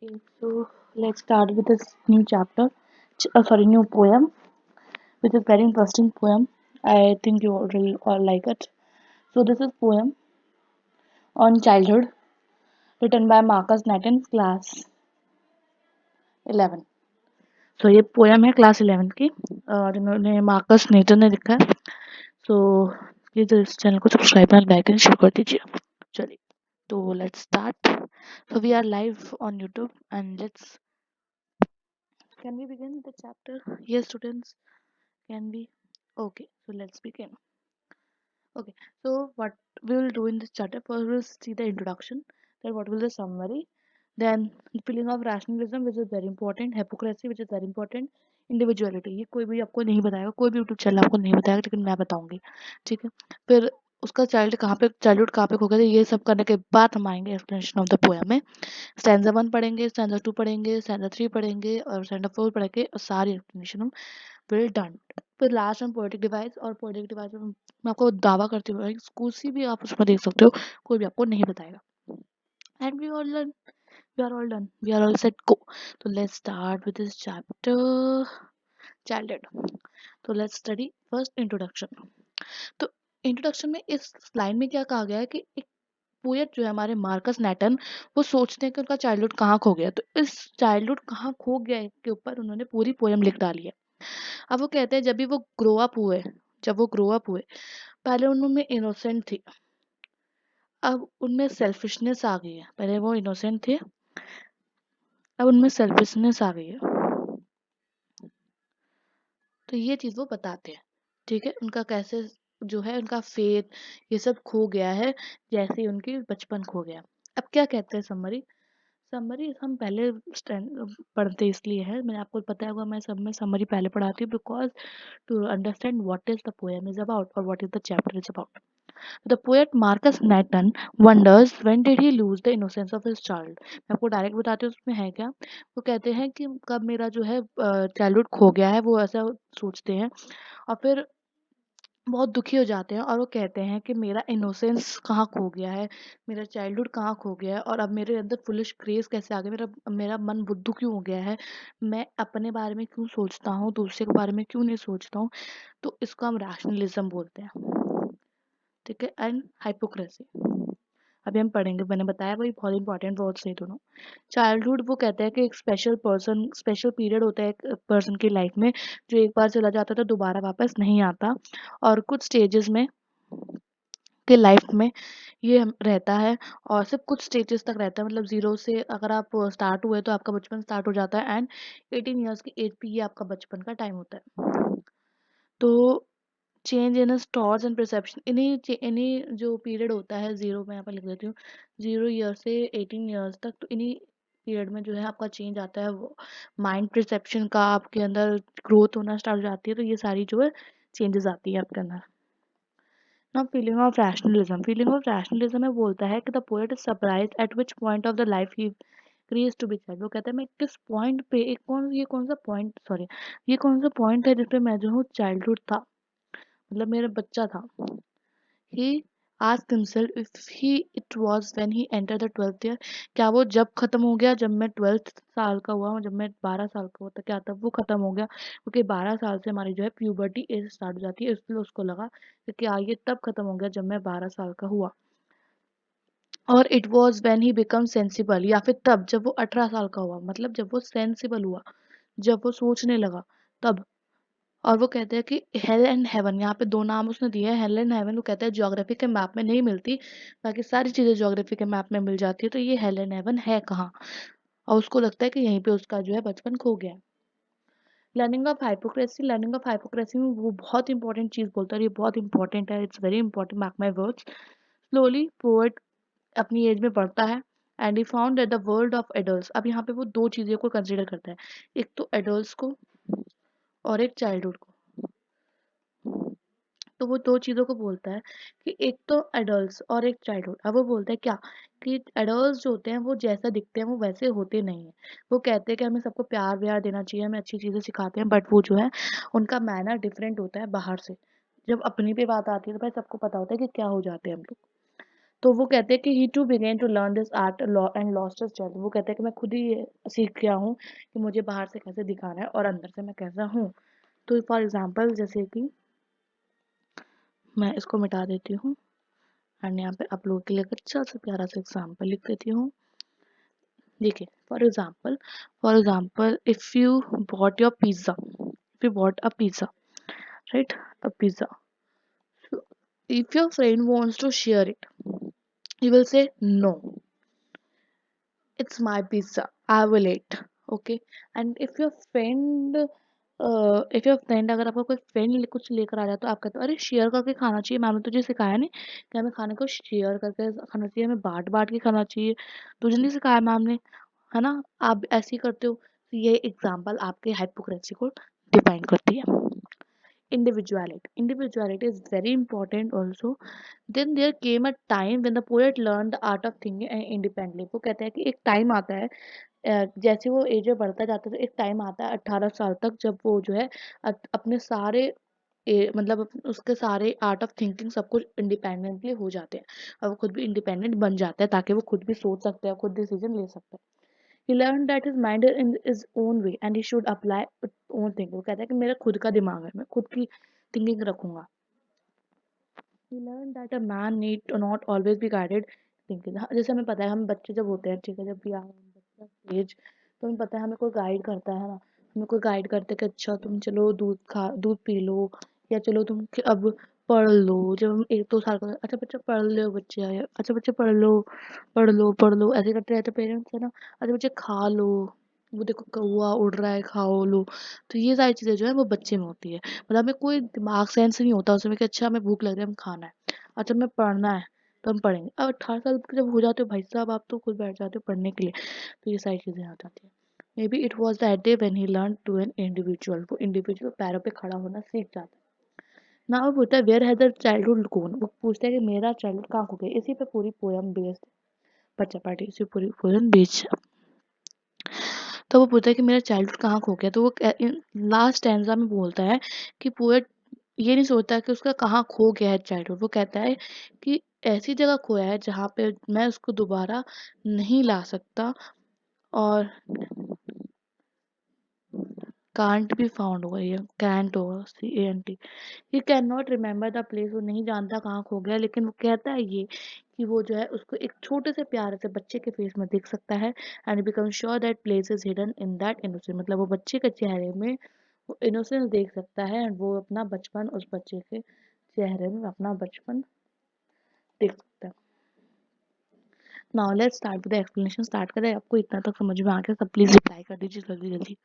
Okay, so let's start with this new chapter. New poem, which is very interesting poem. I think you already all like it. So this is poem on childhood, written by Marcus Nathan, class 11. So ये poem है class 11 की और इन्होंने Marcus नेटन ने लिखा है. So please इस channel को subscribe and like and share कर दीजिए. चलिए, तो let's start. So we are live on YouTube and can we begin the chapter? Yes, students. Can we? Okay, so let's begin. Okay, so what we will do in this chapter, first we'll see the introduction, then what will the summary, then feeling of rationalism which is very important, hypocrisy which is very important, individuality. ये कोई भी आपको नहीं बताएगा, कोई भी YouTube channel आपको नहीं बताएगा, लेकिन मैं बताऊंगी. ठीक है. फिर उसका चाइल्डहुड कहाँ पे खो गया था, ये सब करने के बाद हम आएंगे एक्सप्लेनेशन ऑफ द पोएम में. स्टैंजा 1 पढ़ेंगे, स्टैंजा 2 पढ़ेंगे, स्टैंजा 3 पढ़ेंगे और स्टैंजा 4 पढ़ेंगे और सारी एक्सप्लेनेशन हम वेल डन. फिर लास्ट में पोएटिक डिवाइस, और पोएटिक डिवाइस में मैं आपको दावा करती हूँ किसी भी आप उसमें देख सकते हो, कोई भी आपको नहीं बताएगा. And we are all done, we are all set go. तो let's start with this chapter childhood. तो लेट्स स्टडी फर्स्ट इंट्रोडक्शन. तो इंट्रोडक्शन में इस लाइन में क्या कहा गया है कि एक पोएट जो है हमारे मार्कस नैटन, वो सोचते हैं कि उनका चाइल्डहुड कहाँ खो गया. तो इस चाइल्डहुड कहाँ खो गया के ऊपर उन्होंने पूरी पोएम लिख डाली है. अब वो कहते हैं जब वो ग्रो अप हुए, पहले उनमें इनोसेंट थी, अब उनमें सेल्फिशनेस आ गई है. पहले वो इनोसेंट थे, अब उनमें सेल्फिशनेस आ गई है. तो ये चीज़ वो बताते हैं. ठीक है, उनका कैसे जो है उनका फेथ ये सब खो गया है, जैसे ही उनकी बचपन खो गया. अब क्या कहते हैं समरी. समरी हम पहले पढ़ते इसलिए है, मैंने आपको पता होगा मैं सब में समरी पहले पढ़ाती हूँ, because to understand what is the poem is about और what is the chapter is about. The poet Markus Natten wonders when did he lose the innocence of his child. मैं आपको डायरेक्ट बताती हूँ उसमें है क्या. वो कहते हैं कि कब मेरा जो है चाइल्डहुड खो गया है, वो ऐसा सोचते हैं और फिर बहुत दुखी हो जाते हैं और वो कहते हैं कि मेरा इनोसेंस कहाँ खो गया है, मेरा चाइल्डहुड कहाँ खो गया है और अब मेरे अंदर फुलिश क्रेज कैसे आ गया, मेरा मेरा मन बुद्धू क्यों हो गया है, मैं अपने बारे में क्यों सोचता हूँ, दूसरे के बारे में क्यों नहीं सोचता हूँ. तो इसको हम रैशनलिज्म बोलते हैं. ठीक है. एंड हाइपोक्रेसी अभी हम पढ़ेंगे, मैंने बताया वही बहुत इंपॉर्टेंट वर्ड्स हैं दोनों. चाइल्डहुड वो कहते हैं कि एक स्पेशल पीरियड होता है एक पर्सन की लाइफ में, जो एक बार चला जाता है तो दोबारा वापस नहीं आता. और कुछ स्टेजेस में के लाइफ में ये रहता है, और सिर्फ कुछ स्टेजेस तक रहता है. मतलब जीरो से अगर आप स्टार्ट हुए तो आपका बचपन स्टार्ट हो जाता है, एंड 18 ईयर्स की एज पे ये आपका बचपन का टाइम होता है. तो change in thoughts and perception, इन्हीं जो पीरियड होता है जीरो में यहाँ पर लिख देती हूँ, 0 ईयर से 18 ईयर्स तक, तो इन्हीं पीरियड में जो है आपका चेंज आता है, वो माइंड परसेप्शन का आपके अंदर ग्रोथ होना स्टार्ट हो जाती है. तो ये सारी जो है चेंजेस आती है आपके अंदर. ना फीलिंग ऑफ रैशनलिज्म में बोलता है कि the poet is surprise eight which point of the life he creates to be child. वो कहता है मैं किस पॉइंट पे ये कौन सा पॉइंट है जिसपे मैं जो हूँ चाइल्डहुड था, मतलब मेरा बच्चा था. He asked himself if it was when he entered the 12th year. क्या वो जब खत्म हो गया जब मैं 12th साल का हुआ, जब मैं 12 साल का हुआ, तो क्या तब वो खत्म हो गया, क्योंकि 12 साल से हमारी जो है प्यूबर्टी एज स्टार्ट हो जाती है, इसलिए उसको लगा कि क्या ये तब खत्म हो गया जब मैं 12 साल का हुआ. और it was when he become sensible, या फिर तब जब वो 18 साल का हुआ, मतलब जब वो सेंसिबल हुआ, जब वो सोचने लगा तब. और वो कहते हैं कि हेल एंड हेवन, यहाँ पे दो नाम उसने दिए हैं, हेल एंड हेवन. वो कहता है ज्योग्राफी के मैप में नहीं मिलती, बाकी सारी चीज़ें ज्योग्राफी के मैप में मिल जाती है, तो ये हेल एंड हेवन है कहाँ. और उसको लगता है कि यहीं पे उसका जो है बचपन खो गया है. लर्निंग ऑफ हाइपोक्रेसी में वो बहुत इंपॉर्टेंट चीज़ बोलता है, और ये बहुत इंपॉर्टेंट है, it's very important, mark my words. Slowly poet अपनी एज में बढ़ता है, and he found that the world of adults. अब यहाँ पे वो दो चीज़ों को कंसिडर करता है, एक तो एडल्ट्स को और एक चाइल्डहुड को. तो वो दो चीज़ों को बोलता है कि एक तो एडल्ट्स और एक चाइल्डहुड. अब वो बोलता है क्या कि एडल्ट्स जो होते हैं वो जैसा दिखते हैं वो वैसे होते नहीं हैं. वो कहते हैं कि हमें सबको प्यार व्यार देना चाहिए, हमें अच्छी चीज़ें सिखाते हैं, बट वो जो है उनका मैनर डिफरेंट होता है बाहर से. जब अपनी पे बात आती है तो भाई सबको पता होता है कि क्या हो जाते हैं हम लोग. तो वो कहते हैं कि he to begin to learn this art and lost his child. वो कहते हैं कि मैं खुद ही ये सीख गया हूँ कि मुझे बाहर से कैसे दिखाना है और अंदर से मैं कैसा हूँ। तो फॉर एग्जाम्पल जैसे कि मैं इसको मिटा देती हूँ एंड यहाँ पे आप लोगों के लिए एक अच्छा सा प्यारा सा एग्जाम्पल लिख देती हूँ। देखिए for example if you bought your pizza, if you bought a pizza, right, a pizza. So if your friend wants to share it, you will say no, it's my pizza, I will eat. Okay. And if your friend अगर आपका कोई friend कुछ लेकर आ जाए तो आप कहते हो अरे शेयर करके खाना चाहिए, मैम ने तुझे सिखाया नहीं कि हमें खाने को शेयर करके खाना चाहिए, हमें बांट बांट के खाना चाहिए, तुझे नहीं सिखाया मैम ने, है ना? आप ऐसे ही करते हो। तो ये एग्जाम्पल आपके हाइपोक्रेसी को डिफाइन करती है। Individuality is very important also. Then there came a time when the poet learned the art of thinking independently. वो कहते हैं कि एक टाइम आता है, जैसे वो एज में बढ़ता जाता है तो एक टाइम आता है 18 साल तक जब वो जो है अपने सारे मतलब उसके सारे आर्ट ऑफ थिंकिंग सब कुछ इंडिपेंडेंटली हो जाते हैं और वो खुद भी इंडिपेंडेंट बन जाता है ताकि वो खुद भी सोच सकते हैं, खुद डिसीजन ले सकते हैं। He learned that his mind is in his own way and he should apply its own thinking. वो कहता है कि मेरा खुद का दिमाग है, मैं खुद की थिंकिंग रखूंगा। He learned that a man need to not always be guided thinking. हाँ, जैसे हमें पता है हम बच्चे जब होते हैं, ठीक है, जब भी हम बच्चा स्टेज, तो हमें पता है हमें कोई गाइड करता है ना, हमें कोई गाइड करते कि अच्छा तुम चलो दूध पी लो, या चलो तुम अब पढ़ लो। जब हम 1-2 साल का अच्छा बच्चा पढ़ लो, बच्चे आए अच्छा बच्चे पढ़ लो पढ़ लो पढ़ लो, ऐसे करते रहते पेरेंट्स, है ना। अच्छा बच्चे खा लो, वो देखो कौवा उड़ रहा है खाओ लो। तो ये सारी चीजें जो है वो बच्चे में होती है, मतलब हमें कोई दिमाग सेंस नहीं होता उसमें कि अच्छा हमें भूख लग रही है हमें खाना है, अच्छा हमें पढ़ना है तो हम पढ़ेंगे। अब 18 साल के जब हो जाते हो भाई साहब आप तो खुद बैठ जाते हो पढ़ने के लिए, तो ये सारी चीजें आ जाती है। Maybe it was that day when he learn to an individual, वो इंडिविजुअल पैरों पे खड़ा होना सीख जाता है ना। वो पूछता है where has the childhood gone, वो पूछता है कि मेरा चाइल्डहुड कहाँ खो गया। इसी पे पूरी पोयम बेस्ड, बच्चा पार्टी इसी पूरी पोयम बेस्ड। तो वो पूछता है कि मेरा चाइल्डहुड कहाँ खो गया, तो वो लास्ट स्टैंजा में बोलता है कि पोएट ये नहीं सोचता कि उसका कहाँ खो गया है चाइल्डहुड, वो कहता है कि ऐसी जगह खोया है जहाँ पे मैं उसको दोबारा नहीं ला सकता, और कांट भी फाउंड होगा, ये कैंट होगा, CANT। He can not remember the place, वो नहीं जानता कहाँ खो गया, लेकिन वो कहता है ये कि वो जो है उसको एक छोटे से प्यारे से बच्चे के फेस में देख सकता है and become sure that place is hidden in that innocence, मतलब वो बच्चे के चेहरे में वो इनोसेंस देख सकता है एंड वो अपना बचपन उस बच्चे के चेहरे में अपना बचपन देख सकता है। Now let's start with the explanation. Start करें, आपको इतना तक समझ में आ गया सब प्लीज रिप्लाई कर दीजिए जल्दी जल्दी।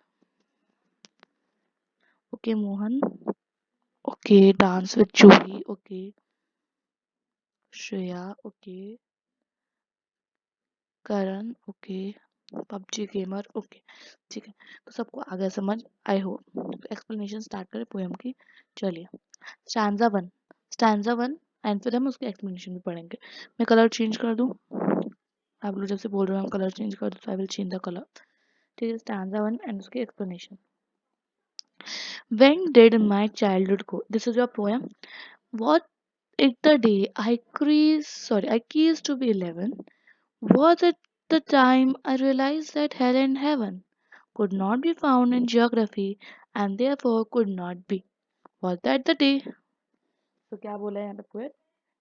Okay Mohan, okay dance with Juhi, okay Shreya, okay Karan, okay PUBG gamer, okay ठीक है। तो सबको आ गया समझ, आई होप। एक्सप्लेनेशन स्टार्ट करें पोएम की, चलिए। स्टैंजा 1, स्टैंजा 1 एंड फिर हम उसके एक्सप्लेनेशन भी पढ़ेंगे। मैं कलर चेंज कर दूं, आप लोग जब से बोल रहे हो हम कलर चेंज कर दूं, I will change the colour. ठीक है, स्टैंजा 1 एंड उसकी explanation. When did my childhood go? This is your poem. What it the day I ceased to be 11? Was it the time I realized that hell and heaven could not be found in geography and therefore could not be? Was that the day? तो क्या बोला है यहाँ पे poet,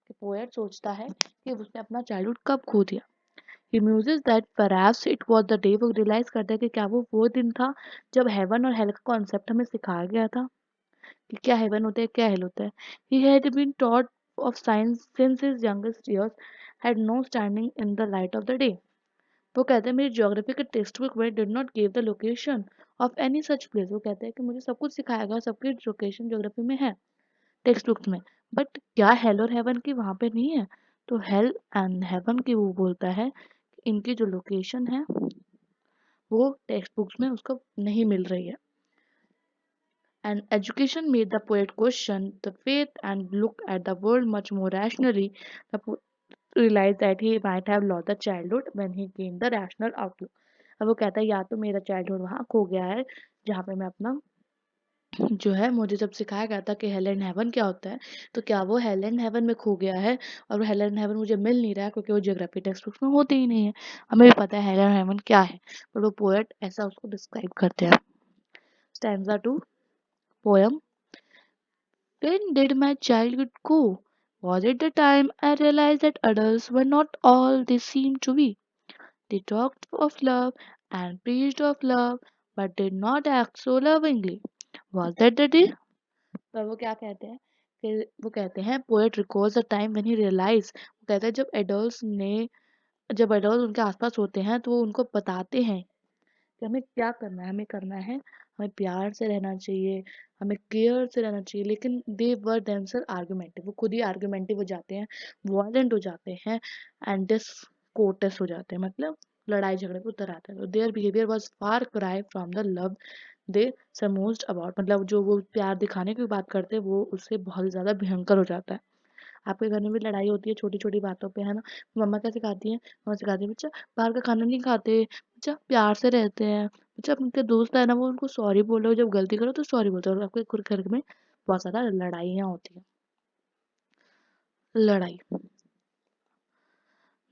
कि poet सोचता है कि उसने अपना चाइल्डहुड कब खो दिया। He muses that perhaps it was the day, वो रियलाइज करता है कि क्या वो दिन था जब हेवन और हेल का कॉन्सेप्ट हमें सिखाया गया था कि क्या हेवन होता है क्या हेल होता है। He had been taught of science since his youngest years, had no standing in the light of the day. वो कहते हैं मेरी ज्योग्राफी के टेक्स्ट बुक में did not give the location of any such place. वो कहते हैं कि मुझे सब कुछ सिखाया गया, सबकी लोकेशन ज्योग्राफी में है टेक्स्ट बुक में, बट क्या हेल और हेवन की वहाँ पे नहीं है। तो हेल एंड हेवन की वो बोलता है कि इनकी जो लोकेशन है वो टेक्स्ट बुक्स में उसको नहीं मिल रही है। And education made the poet question the faith and look at the world much more rationally. The poet realized that he might have lost the childhood when he gained the rational outlook. अब वो कहता है या तो मेरा childhood वहाँ खो गया है जहाँ पे मैं अपना जो है मुझे जब सिखाया गया था कि हेल एंड हेवन क्या होता है, तो क्या वो हेल एंड हेवन में खो गया है और वो हेल एंड हेवन मुझे मिल नहीं रहा है क्योंकि वो ज्योग्राफी टेक्स्ट बुक्स में होते ही नहीं है। हमें भी पता है हेल एंड हेवन क्या है, पर वो पोएट ऐसा उसको डिस्क्राइब करते हैं। Stanza 2 poem. When did my childhood go? Was it the time I realized that adults were not all they seemed to be? They talked of love and preached of love, but did not act so lovingly. Was that the day? पर वो क्या कहते हैं कि वो कहते हैं poet recalls the time when he realise, वो कहते हैं जब एडल्ट उनके आसपास होते हैं तो वो उनको बताते हैं कि हमें क्या करना है, हमें करना है, हमें प्यार से रहना चाहिए, हमें केयर से रहना चाहिए, लेकिन दे वर देमसेल्फ आर्गुमेंटिव, वो खुद ही आर्गुमेंटिव हो जाते हैं, वायलेंट हो जाते हैं एंड डिसकोर्टेस हो जाते हैं, मतलब लड़ाई झगड़े पे उतर आते हैं। तो their behaviour was far cry from the love they so most about, मतलब जो वो प्यार दिखाने की बात करते हैं वो उससे बहुत ज़्यादा भयंकर हो जाता है। आपके घर में भी लड़ाई होती है छोटी छोटी बातों पे, है ना? मम्मा क्या सिखाती है? मम्मा सिखाती है बच्चा बाहर का खाना नहीं खाते, बच्चा प्यार से रहते हैं, बच्चा उनके दोस्त है ना वो उनको सॉरी बोलो, जब गलती करो तो सॉरी बोलते हो। और आपके घर में बहुत ज़्यादा लड़ाइयाँ होती हैं। लड़ाई।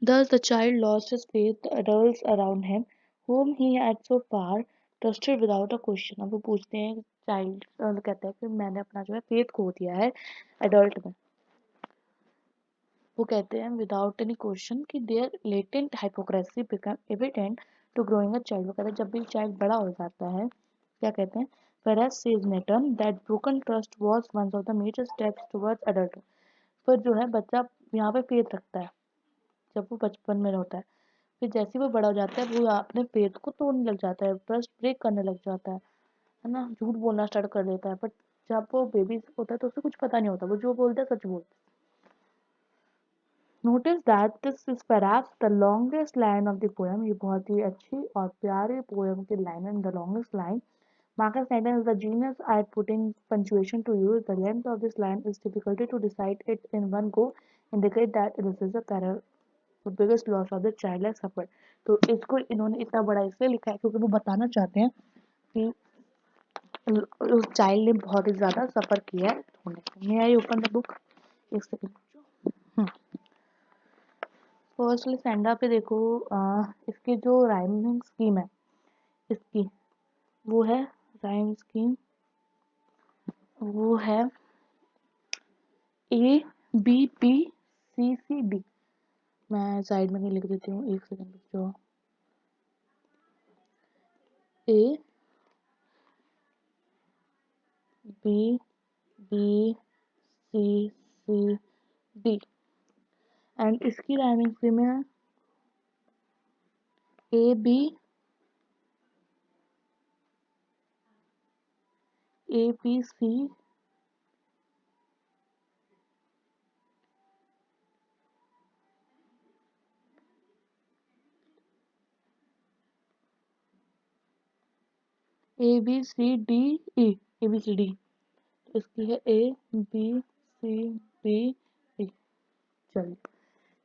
Thus the child lost his faith, the adults around him, whom he had so far trusted without a question. अब वो पूछते हैं, चाइल्ड कहता है कि मैंने अपना जो है फेथ खो दिया है एडल्ट में। वो कहते हैं विदाउट एनी क्वेश्चन कि their latent hypocrisy become evident to growing a child. वो कहते हैं जब भी चाइल्ड बड़ा हो जाता है, क्या कहते हैं, whereas says Nathan that broken trust was one of the major steps towards adulthood। पर जो है बच्चा यहाँ पे फेथ रखता है जब वो बचपन में होता है, फिर जैसे ही वो बड़ा हो जाता है वो अपने फेथ को तोड़ने लग जाता है, ट्रस्ट ब्रेक करने लग जाता है ना, झूठ बोलना स्टार्ट कर देता है। बट जब वो बेबी होता है तो उसे कुछ पता नहीं होता, वो जो बोलता है सच बोलता है। Notice that this is perhaps the longest line of the poem। ये बहुत ही अच्छी और प्यारी पोएम की लाइन है, the longest line। Marcus Nathan is the genius at putting punctuation to use। The length of this line is difficulty to decide it in one go, indicate that this is a the biggest loss of the child has suffered। तो इसको इन्होंने इतना बड़ा इसलिए लिखा है क्योंकि वो बताना चाहते हैं कि उस चाइल्ड ने बहुत ही ज्यादा सफर किया है होने से। मे आई ओपन द बुक? एक सेकंड। फर्स्टली स्टैंडर्ड पे देखो, इसकी जो राइमिंग स्कीम है इसकी, वो है राइम स्कीम, वो है A B P C C D. मैं साइड में नहीं लिख देती हूँ, एक सेकंड रुक जाओ। A B B C C D and इसकी राइमिंग स्कीम है A B A B C A B C D E, A B C D. इसकी है ए बी सी डी ई। चलिए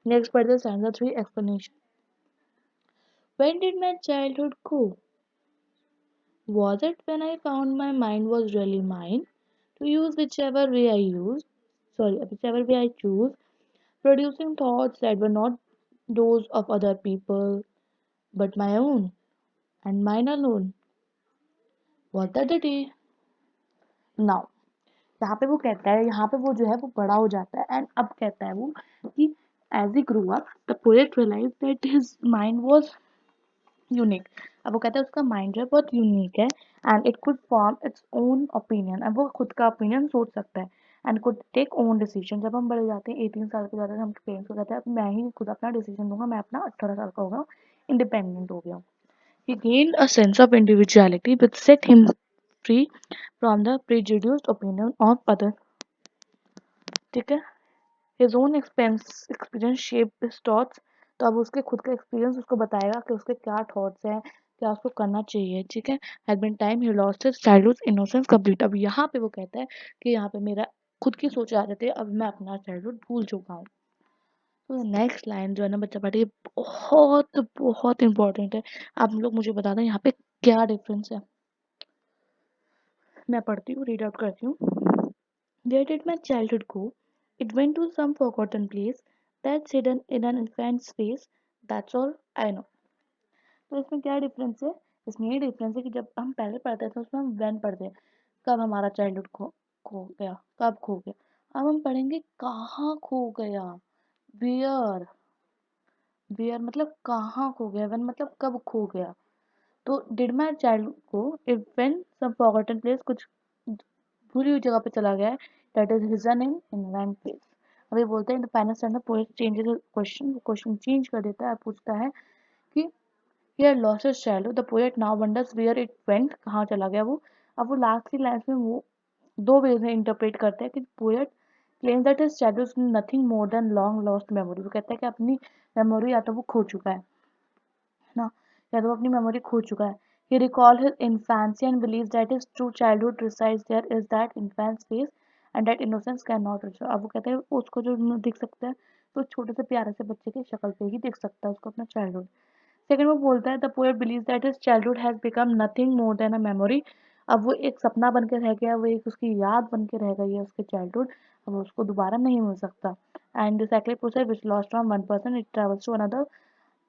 नेक्स्ट पढ़ते standard 3 explanation. When did my childhood go? Was it when I found my mind was really mine to use whichever way I choose, producing thoughts that were not those of other people but my own and mine alone? Was that the day? Now, यहाँ पे वो कहता है, यहाँ पे वो जो है वो बड़ा हो जाता है एंड अब कहता है वो कि as he grew up, the poet realized that his mind was unique. अब वो कहता है उसका माइंड जो है बहुत यूनिक है and it could form its own opinion. अब वो खुद का ओपिनियन सोच सकता है and could take own decision. जब हम बड़े जाते हैं 18 साल के जाते हैं हम पेरेंट्स को कहते हैं अब मैं ही खुद अपना डिसीजन दूंगा, मैं अपना 18 साल का हो गया, इंडिपेंडेंट हो गया। He gained a sense of individuality which set him free from the prejudiced opinion of other. ठीक है, his own experience shape his thoughts. तो अब उसके खुद का एक्सपीरियंस उसको बताएगा कि उसके क्या थॉट्स हैं, क्या उसको करना चाहिए। ठीक है, had been time he lost his childhood innocence complete. अब यहाँ पे वो कहता है कि यहाँ पे मेरा खुद की सोच आ जाती है, अब मैं अपना चाइल्डहुड भूल चुका हूँ। तो नेक्स्ट लाइन जो है ना बच्चा पार्टी, बहुत बहुत इंपॉर्टेंट है। आप लोग मुझे बता दें यहाँ पे क्या डिफरेंस है। मैं पढ़ती हूँ, रीड आउट करती हूँ। Where did my childhood go? It went to some forgotten place that's hidden in an infant's face. That's all I know. तो इसमें क्या डिफरेंस है? इसमें ये डिफरेंस है कि जब हम पहले पढ़ते थे उसमें हम when पढ़ते हैं, कब हमारा चाइल्डहुड खो गया, कब खो गया। अब हम पढ़ेंगे कहाँ खो गया। वेयर, वेयर मतलब कहाँ खो गया, when मतलब कब खो गया। तो did my child go it went some forgotten place, कुछ भूली हुई जगह पे चला गया है, that is hidden in inland place. अभी बोलते हैं the final standard poet changes question change कर देता है, पूछता है कि he had lost his childhood, the poet now wonders where it went, कहाँ चला गया वो। अब वो लास्ट की लाइन में वो दो वेज में इंटरप्रेट करते हैं कि poet claims that his childhood is nothing more than long lost memory. वो कहता है कि अपनी मेमोरी या तो वो खो चुका है ना, या तो वो अपनी मेमोरी खो चुका है। He recalled his infancy and believes that his true childhood resides there is that infant's face and that innocence cannot return। अब वो कहते हैं उसको जो दिख सकता है तो छोटे से प्यारे से बच्चे की शक्ल पे ही दिख सकता है उसको अपना चाइल्डहुड। सेकंड वो बोलता है the poet believes that his childhood has become nothing more than a memory. अब वो एक सपना बन के रह गया, वो एक उसकी याद बन के रह गई है उसके चाइल्डहुड, अब उसको दोबारा नहीं मिल सकता। And the second process which lost from one person it travels to another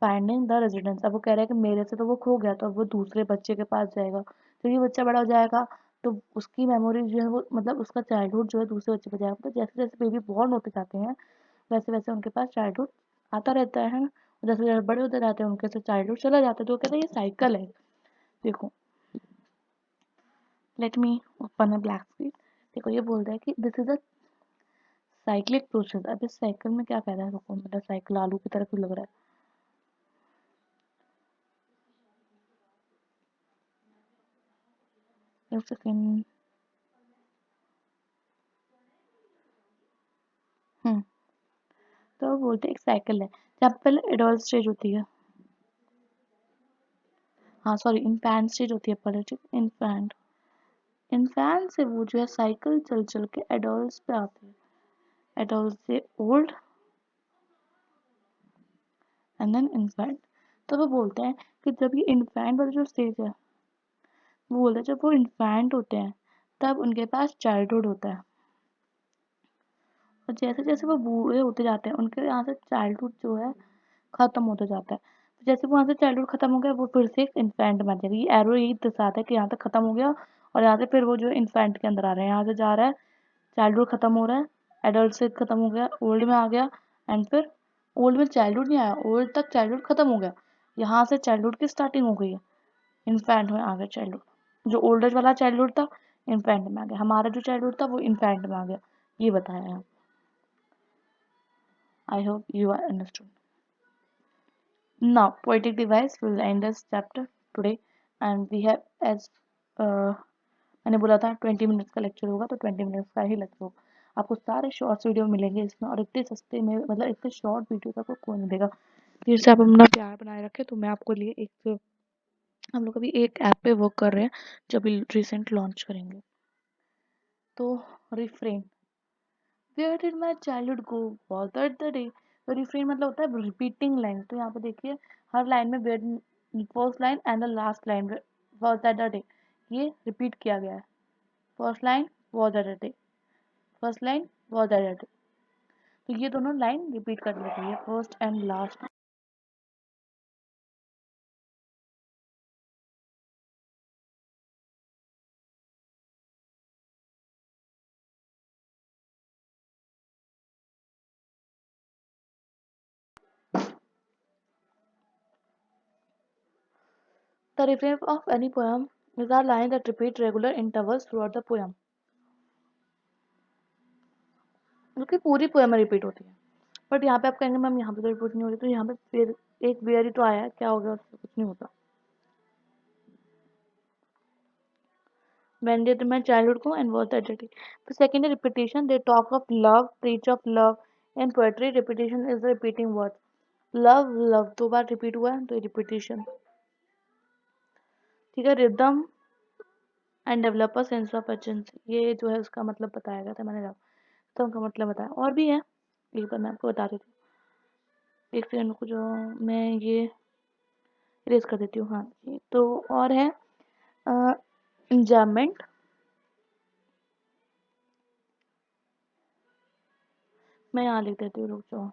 finding the residence. अब वो कह रहा है कि मेरे से तो वो खो गया, तो अब वो दूसरे बच्चे के पास जाएगा, तो ये बच्चा बड़ा हो जाएगा तो उसकी मेमोरी जो है वो मतलब उसका चाइल्डहुड जो है दूसरे बच्चे पे जाएगा। तो जैसे जैसे बेबी बॉर्न होते जाते हैं वैसे वैसे उनके पास चाइल्डहुड आता रहता है ना, जैसे जैसे बड़े होते जाते हैं उनके से चाइल्डहुड चला जाता है। तो वो कहते हैं ये साइकिल है। देखो, let me open a black screen. देखो ये बोल रहा है कि this is a cyclic process. अब इस साइकिल में क्या कह रहा है, देखो मेरा साइकिल आलू की तरह क्यों लग रहा है। एक सेकेंड। हम्म, तो वो बोलते हैं एक साइकिल है जहाँ पे पहले एडल्ट स्टेज होती है, हाँ सॉरी इन्फेंट स्टेज होती है पहले, ठीक, इन्फेंट, इन्फेंट से वो जो है साइकिल चल चल के एडल्ट पे आते हैं, एडल्ट से ओल्ड एंड देन इन्फेंट। तो वो बोलते हैं कि जब ये इन्फेंट वाला जो स्टेज है, वो बोलते हैं जब वो इन्फेंट होते हैं तब उनके पास चाइल्डहुड होता है, और जैसे जैसे वो बूढ़े होते जाते हैं उनके यहाँ से चाइल्डहुड जो है खत्म होता जाता है। तो जैसे वहाँ से चाइल्डहुड खत्म हो गया वो फिर से एक इन्फेंट में आ जाएगा। ये एरो यही दर्शाता है कि यहाँ तक खत्म हो गया और यहाँ से फिर वो जो इन्फेंट के अंदर आ रहे हैं, यहाँ से जा रहा है, चाइल्डहुड खत्म हो रहा है, एडल्ट से खत्म हो गया, ओल्ड में आ गया, एंड फिर ओल्ड में चाइल्डहुड नहीं आया, ओल्ड तक चाइल्डहुड खत्म हो गया, यहाँ से चाइल्डहुड की स्टार्टिंग हो गई है, इन्फेंट में आ गया चाइल्डहुड। जो ओल्ड एज वाला चाइल्डहुड था इन्फेंट में आ गया, हमारा जो चाइल्डहुड था वो इन्फेंट में आ गया। ये बताया है। I hope you are understood. Now, poetic device will end this chapter today, and we have as मैंने बोला था 20 मिनट्स का लेक्चर होगा, तो 20 मिनट्स का ही लेक्चर होगा। आपको सारे शॉर्ट्स वीडियो मिलेंगे इसमें, और इतने सस्ते में, मतलब इतने शॉर्ट वीडियो का कोई नहीं देगा। फिर से आप अपना प्यार बनाए रखें, तो मैं आपको लिए एक, हम लोग अभी एक ऐप पे वर्क कर रहे हैं जो अभी रिसेंट लॉन्च करेंगे। तो refrain, where did my childhood go, was that the day. तो रिफ्रेन मतलब होता है रिपीटिंग लाइन। तो यहाँ पे देखिए हर लाइन में where, first line and the last line was that the day, ये रिपीट किया गया है। First line was that the day, first line was that the day, तो ये दोनों लाइन रिपीट कर ली गई है, first and last. The refrain of any poem is a line that repeat regular intervals throughout the poem, जो कि पूरी पोएम में रिपीट होती है। बट यहाँ पे आप कहेंगे मैम यहाँ पे तो रिपीट नहीं हो रही, तो यहाँ पे फिर एक वेयर ही तो आया है, क्या हो गया, उससे कुछ नहीं होता। When did my childhood go and was that day? The second is repetition. They talk of love, preach of love. In poetry, repetition is the repeating word. Love, love दो बार repeat हुआ है तो ये repetition। ठीक है, rhythm and develop a sense of urgency, ये जो है उसका मतलब बताया गया था, मैंने rhythm का मतलब बताया। और भी है, एक बार मैं आपको बता देती हूँ, एक सेकंड को जो मैं ये इरेज कर देती हूँ। हाँ ये तो और है enjoyment, मैं यहाँ लिख देती हूँ, रुक जाओ।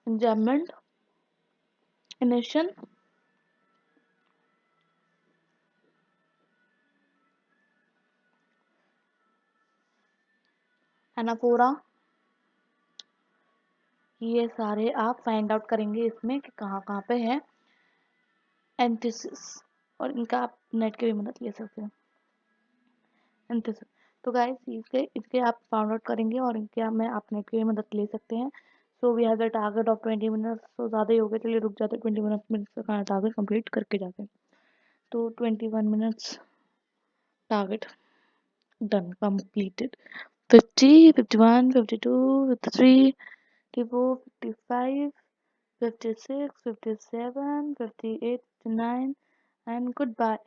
enjambment, initiation, एनाफोरा, ये सारे आप फाइंड आउट करेंगे इसमें कि कहाँ कहाँ पे है। एंटिसिस, और इनका आप नेट की भी मदद ले सकते हैं। एंटिसिस, तो गाइस इसके इसके आप फाउंड आउट करेंगे और इनके मैं आप नेट की भी मदद ले सकते हैं। So we have the target of 20 minutes, तो ज़्यादा ही हो गए, चलिए रुक जाते 20 मिनट्स में इसका टारगेट कंप्लीट करके जाते हैं। तो 21 minutes target done, completed। 50, 51, 52, 53, 54, 55, 56, 57, 58, 59, and goodbye.